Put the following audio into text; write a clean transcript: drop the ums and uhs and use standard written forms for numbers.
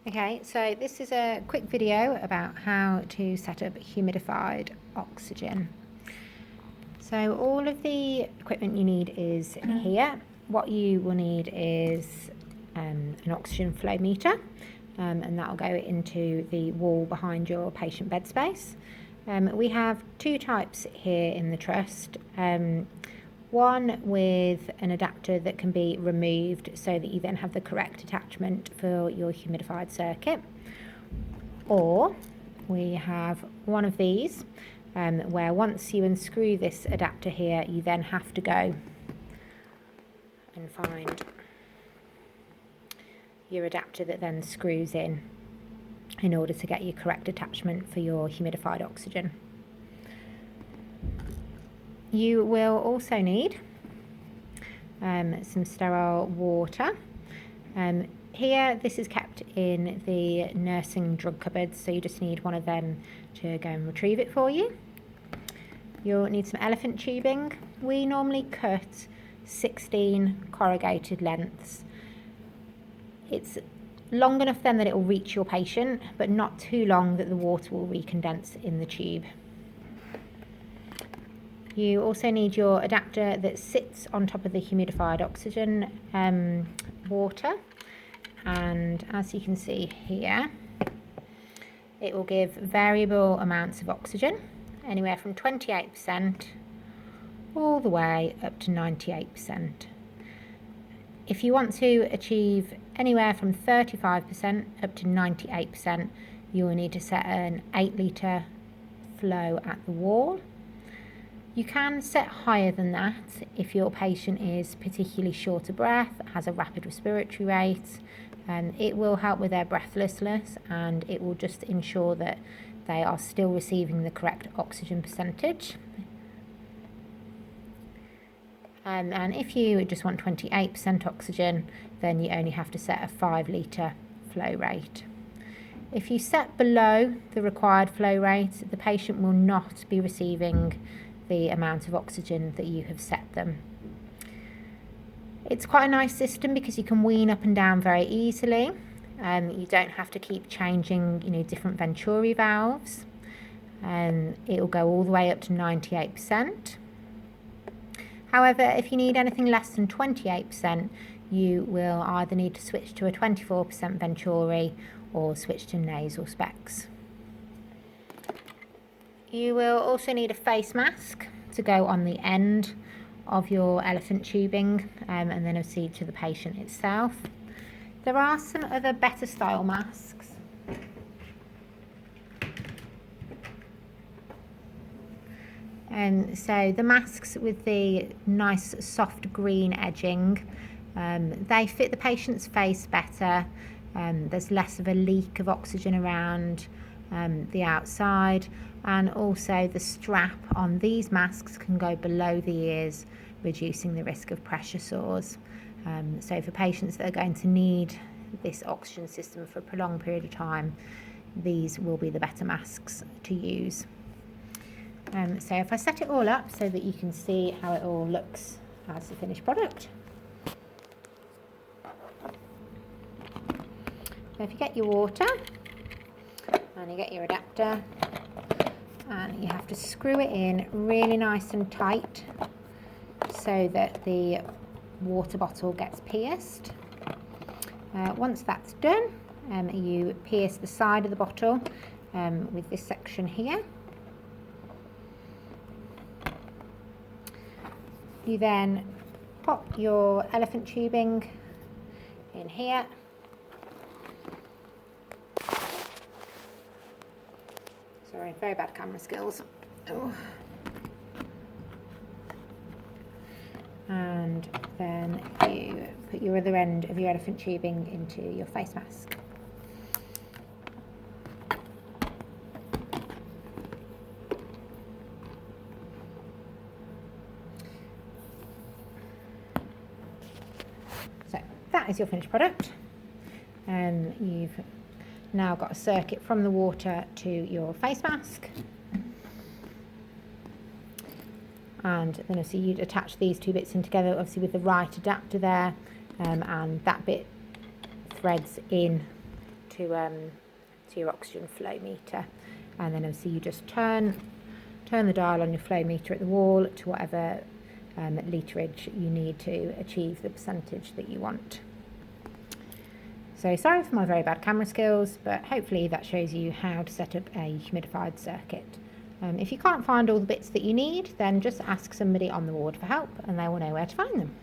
Okay, so this is a quick video about how to set up humidified oxygen. So all of the equipment you need is here. What you will need is an oxygen flow meter, and that will go into the wall behind your patient bed space. We have two types here in the trust. One with an adapter that can be removed so that you then have the correct attachment for your humidified circuit. Or we have one of these where once you unscrew this adapter here, you then have to go and find your adapter that then screws in order to get your correct attachment for your humidified oxygen. You will also need some sterile water. Here, this is kept in the nursing drug cupboards, so you just need one of them to go and retrieve it for you. You'll need some elephant tubing. We normally cut 16 corrugated lengths. It's long enough then that it will reach your patient, but not too long that the water will recondense in the tube. You also need your adapter that sits on top of the humidified oxygen water, and as you can see here, it will give variable amounts of oxygen, anywhere from 28% all the way up to 98%. If you want to achieve anywhere from 35% up to 98%, you will need to set an 8 litre flow at the wall. You can set higher than that if your patient is particularly short of breath, has a rapid respiratory rate, and it will help with their breathlessness, and it will just ensure that they are still receiving the correct oxygen percentage. And if you just want 28% oxygen, then you only have to set a 5 litre flow rate. If you set below the required flow rate, the patient will not be receiving the amount of oxygen that you have set them. It's quite a nice system because you can wean up and down very easily. You don't have to keep changing, different venturi valves. It will go all the way up to 98%. However, if you need anything less than 28%, you will either need to switch to a 24% venturi or switch to nasal specs. You will also need a face mask to go on the end of your elephant tubing, and then obviously to the patient itself. There are some other better style masks. So the masks with the nice soft green edging, they fit the patient's face better. There's less of a leak of oxygen around the outside, and also the strap on these masks can go below the ears, reducing the risk of pressure sores. So for patients that are going to need this oxygen system for a prolonged period of time, these will be the better masks to use. So if I set it all up so that you can see how it all looks as the finished product. So if you get your water and you get your adapter, and you have to screw it in really nice and tight so that the water bottle gets pierced. Once that's done, you pierce the side of the bottle with this section here. You then pop your elephant tubing in here. Sorry, very bad camera skills. Oh. And then you put your other end of your elephant tubing into your face mask. So that is your finished product. You've now got a circuit from the water to your face mask, and then obviously you'd attach these two bits in together, obviously with the right adapter there, and that bit threads in to your oxygen flow meter, and then obviously you just turn the dial on your flow meter at the wall to whatever literage you need to achieve the percentage that you want. So sorry for my very bad camera skills, but hopefully that shows you how to set up a humidified circuit. If you can't find all the bits that you need, then just ask somebody on the ward for help and they will know where to find them.